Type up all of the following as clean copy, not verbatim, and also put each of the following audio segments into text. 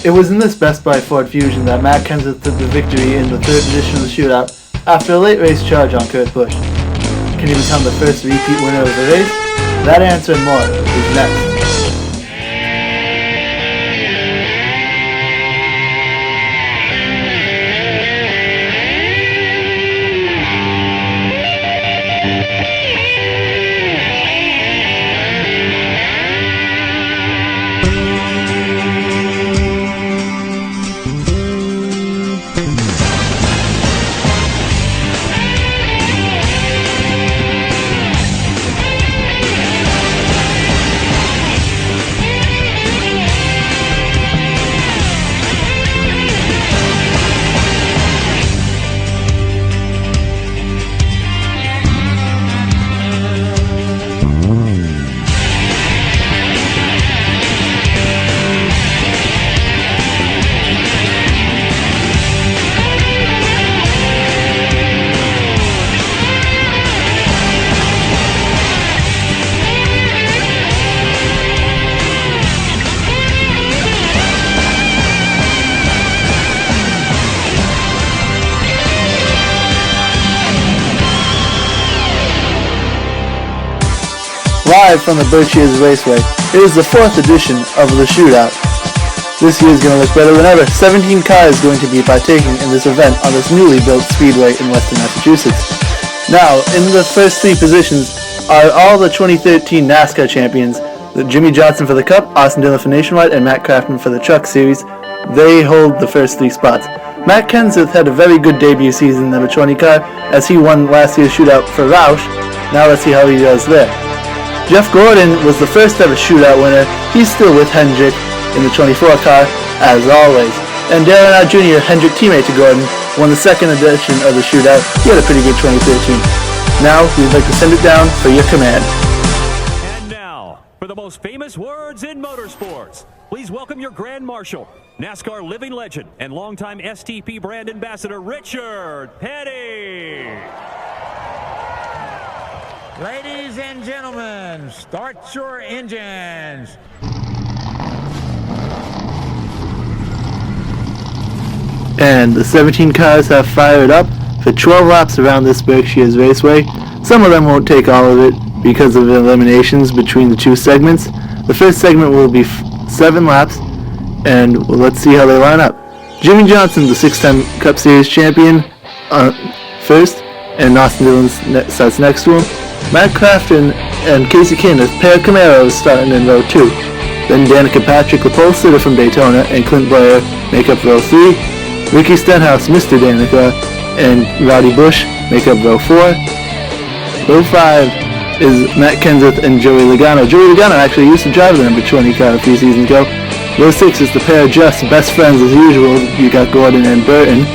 It was in this Best Buy Ford Fusion that Matt Kenseth took the victory in the third edition of the shootout after a late race charge on Kurt Busch. Can he become the first repeat winner of the race? That answer and more is next. Live from the Berkshires Raceway, it is the 4th edition of the Shootout. This year is going to look better than ever. 17 cars going to be partaking in this event on this newly built speedway in Western Massachusetts. Now, in the first 3 positions are all the 2013 NASCAR champions, Jimmie Johnson for the Cup, Austin Dillon for Nationwide, and Matt Crafton for the Truck Series. They hold the first 3 spots. Matt Kenseth had a very good debut season in the number 20 car as he won last year's shootout for Roush. Now let's see how he does there. Jeff Gordon was the first ever shootout winner. He's still with Hendrick in the 24 car, as always. And Dale Earnhardt Jr., Hendrick teammate to Gordon, won the 2nd edition of the shootout. He had a pretty good 2013. Now, we'd like to send it down for your command. And now, for the most famous words in motorsports, please welcome your Grand Marshal, NASCAR living legend, and longtime STP brand ambassador, Richard Petty. Ladies and gentlemen, start your engines. And the 17 cars have fired up for 12 laps around this Berkshires Raceway. Some of them won't take all of it because of eliminations between the 2 segments. The first segment will be 7 laps, and let's see how they line up. Jimmie Johnson, the 6-time Cup Series champion, first, and Austin Dillon starts next to him. Matt Crafton and Casey Kane, a pair of Camaros, starting in row 2. Then Danica Patrick, the pole sitter from Daytona, and Clint Boyer make up row 3. Ricky Stenhouse, Mr. Danica, and Roddy Bush make up row 4. Row 5 is Matt Kenseth and Joey Logano. Joey Logano actually used to drive the number 20 car a few seasons ago. Row 6 is the pair of just best friends as usual. You got Gordon and Burton.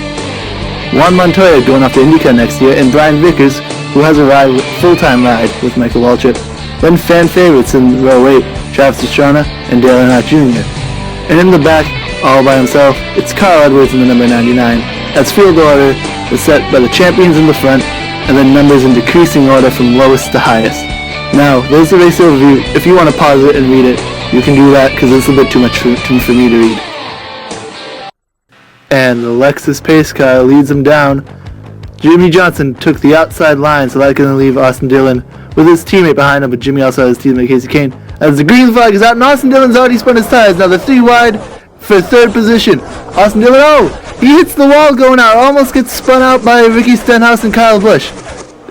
Juan Montoya going off to IndyCar next year, and Brian Vickers, who has a full-time ride with Michael Waltrip. Then fan favorites in row 8, Travis Pastrana and Dale Earnhardt Jr. And in the back, all by himself, it's Carl Edwards in the number 99, as field order is set by the champions in the front, and then numbers in decreasing order from lowest to highest. Now, there's the race overview. If you want to pause it and read it, you can do that, because it's a bit too much for me to read. And the Lexus pace car leads him down. Jimmie Johnson took the outside line, so that's going to leave Austin Dillon with his teammate behind him, but Jimmie also has his teammate Casey Kane. As the green flag is out, and Austin Dillon's already spun his tires. Now they're 3 wide for 3rd position. Austin Dillon, he hits the wall going out, almost gets spun out by Ricky Stenhouse and Kyle Busch.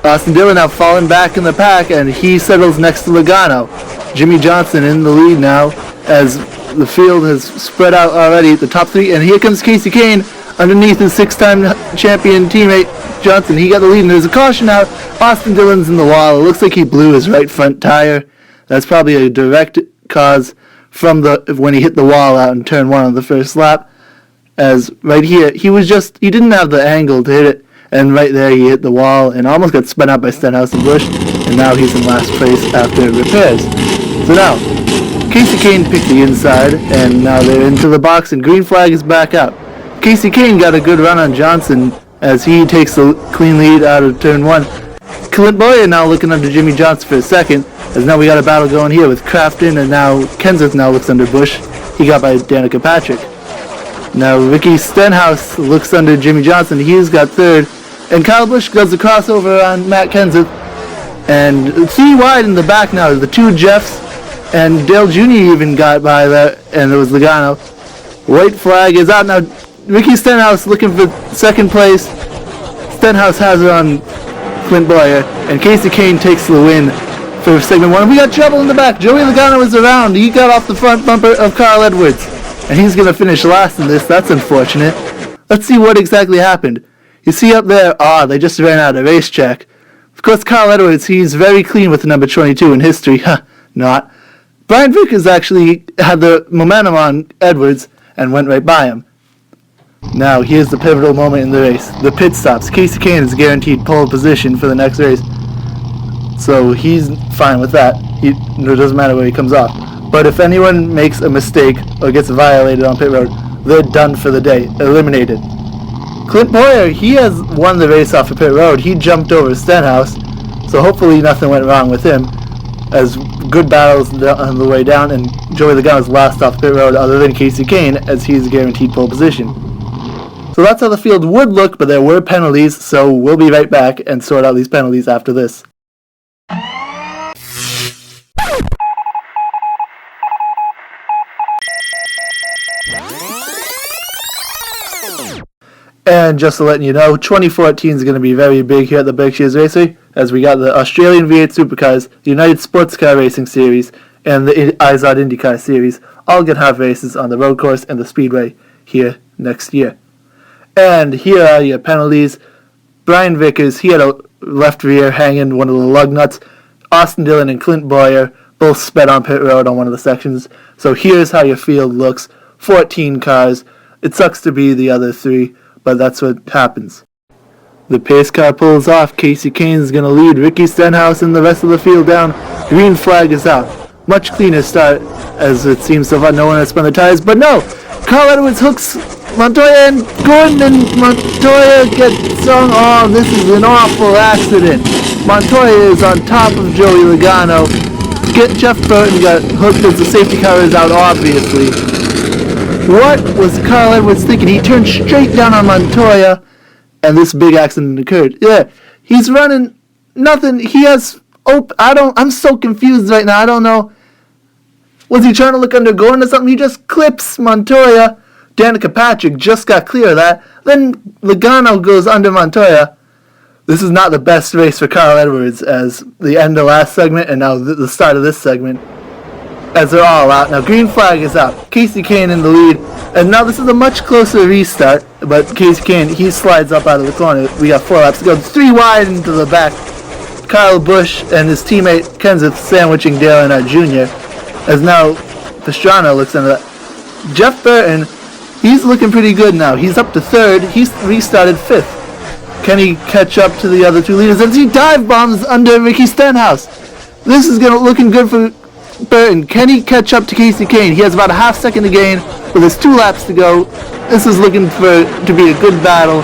Austin Dillon now falling back in the pack, and he settles next to Logano. Jimmie Johnson in the lead now, as the field has spread out already at the top 3, and here comes Casey Kane underneath his 6-time champion teammate Johnson. He got the lead, and there's a caution out. Austin Dillon's in the wall. It looks like he blew his right front tire. That's probably a direct cause from when he hit the wall out in turn 1 on the first lap. As right here, he didn't have the angle to hit it, and right there he hit the wall and almost got spun out by Stenhouse and Busch, and now he's in last place after repairs. So now, Casey Kane picked the inside, and now they're into the box, and green flag is back out. Casey Kane got a good run on Johnson as he takes the clean lead out of turn 1. Clint Boyer now looking under Jimmie Johnson for a second, as now we got a battle going here with Crafton, and now Kenseth now looks under Busch. He got by Danica Patrick. Now Ricky Stenhouse looks under Jimmie Johnson. He's got third. And Kyle Busch does the crossover on Matt Kenseth. And 3 wide in the back now. The 2 Jeffs. And Dale Jr. even got by there. And it was Logano. White flag is out. Now Ricky Stenhouse looking for second place. Stenhouse has it on Clint Bowyer. And Casey Kane takes the win for segment 1. We got trouble in the back. Joey Logano is around. He got off the front bumper of Carl Edwards. And he's going to finish last in this. That's unfortunate. Let's see what exactly happened. You see up there, they just ran out of racetrack. Of course, Carl Edwards, he's very clean with the number 22 in history. Not. Brian Vickers actually had the momentum on Edwards and went right by him. Now, here's the pivotal moment in the race. The pit stops. Casey Kane is guaranteed pole position for the next race. So he's fine with that. It doesn't matter where he comes off. But if anyone makes a mistake or gets violated on pit road, they're done for the day. Eliminated. Clint Bowyer, he has won the race off of pit road. He jumped over Stenhouse. So hopefully nothing went wrong with him. As good battles on the way down, and Joey Logano's last off pit road other than Casey Kane, as he's guaranteed pole position. So that's how the field would look, but there were penalties, so we'll be right back and sort out these penalties after this. And just to let you know, 2014 is going to be very big here at the Berkshires Raceway, as we got the Australian V8 Supercars, the United Sports Car Racing Series, and the IZOD IndyCar Series, all going to have races on the road course and the speedway here next year. And here are your penalties. Brian Vickers, he had a left rear hanging one of the lug nuts. Austin Dillon and Clint Bowyer both sped on pit road on one of the sections. So here's how your field looks. 14 cars. It sucks to be the other 3, but that's what happens. The pace car pulls off. Casey Kane is going to lead Ricky Stenhouse and the rest of the field down. Green flag is out. Much cleaner start, as it seems so far. No one has spun the tires, but no! Carl Edwards hooks Montoya and Gordon, and Montoya gets sung. Oh, this is an awful accident. Montoya is on top of Joey Logano. Jeff Burton got hooked as the safety car is out, obviously. What was Carl Edwards thinking? He turned straight down on Montoya, and this big accident occurred. Yeah, he's running nothing. He has. I'm so confused right now. I don't know. Was he trying to look under Gordon or something? He just clips Montoya. Danica Patrick just got clear of that. Then Logano goes under Montoya. This is not the best race for Carl Edwards, as the end of last segment and now the start of this segment, as they're all out. Now green flag is out. Casey Kane in the lead. And now this is a much closer restart, but Casey Kane, he slides up out of the corner. We got 4 laps to go. 3 wide into the back. Kyle Busch and his teammate Kenseth sandwiching Dale Earnhardt Jr. As now Pastrana looks into that. Jeff Burton, he's looking pretty good now. He's up to 3rd. He's restarted 5th. Can he catch up to the other 2 leaders as he dive bombs under Ricky Stenhouse? This is looking good for Burton. Can he catch up to Casey Kane? He has about a half second to gain, but there's 2 laps to go. This is looking to be a good battle.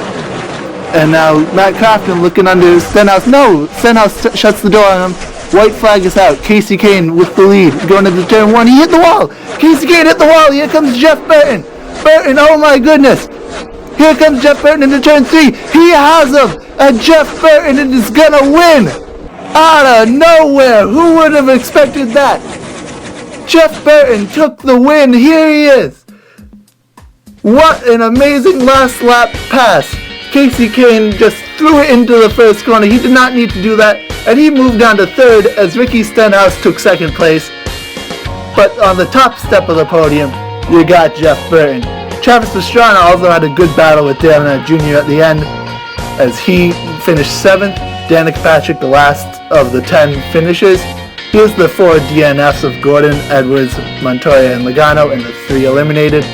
And now Matt Crafton looking under Stenhouse. No! Stenhouse shuts the door on him. White flag is out. Casey Kane with the lead. Going into turn 1. He hit the wall! Casey Kane hit the wall! Here comes Jeff Burton! Burton, oh my goodness! Here comes Jeff Burton into turn 3. He has him! And Jeff Burton is gonna win! Out of nowhere! Who would have expected that? Jeff Burton took the win. Here he is! What an amazing last lap pass! Casey Kane just threw it into the first corner. He did not need to do that. And he moved down to 3rd as Ricky Stenhouse took 2nd place. But on the top step of the podium, you got Jeff Burton. Travis Pastrana also had a good battle with Dale Earnhardt Jr. at the end, as he finished 7th. Danica Patrick, the last of the 10 finishers. Here's the 4 DNFs of Gordon, Edwards, Montoya, and Logano, and the 3 eliminated.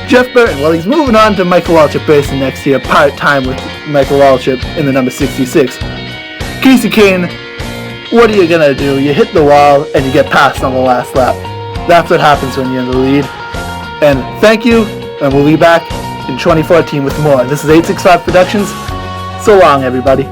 Jeff Burton, well, he's moving on to Michael Waltrip Racing next year, part-time with Michael Waltrip in the number 66. Casey Kane, what are you going to do? You hit the wall and you get passed on the last lap. That's what happens when you're in the lead. And thank you, and we'll be back in 2014 with more. This is 865 Productions. So long, everybody.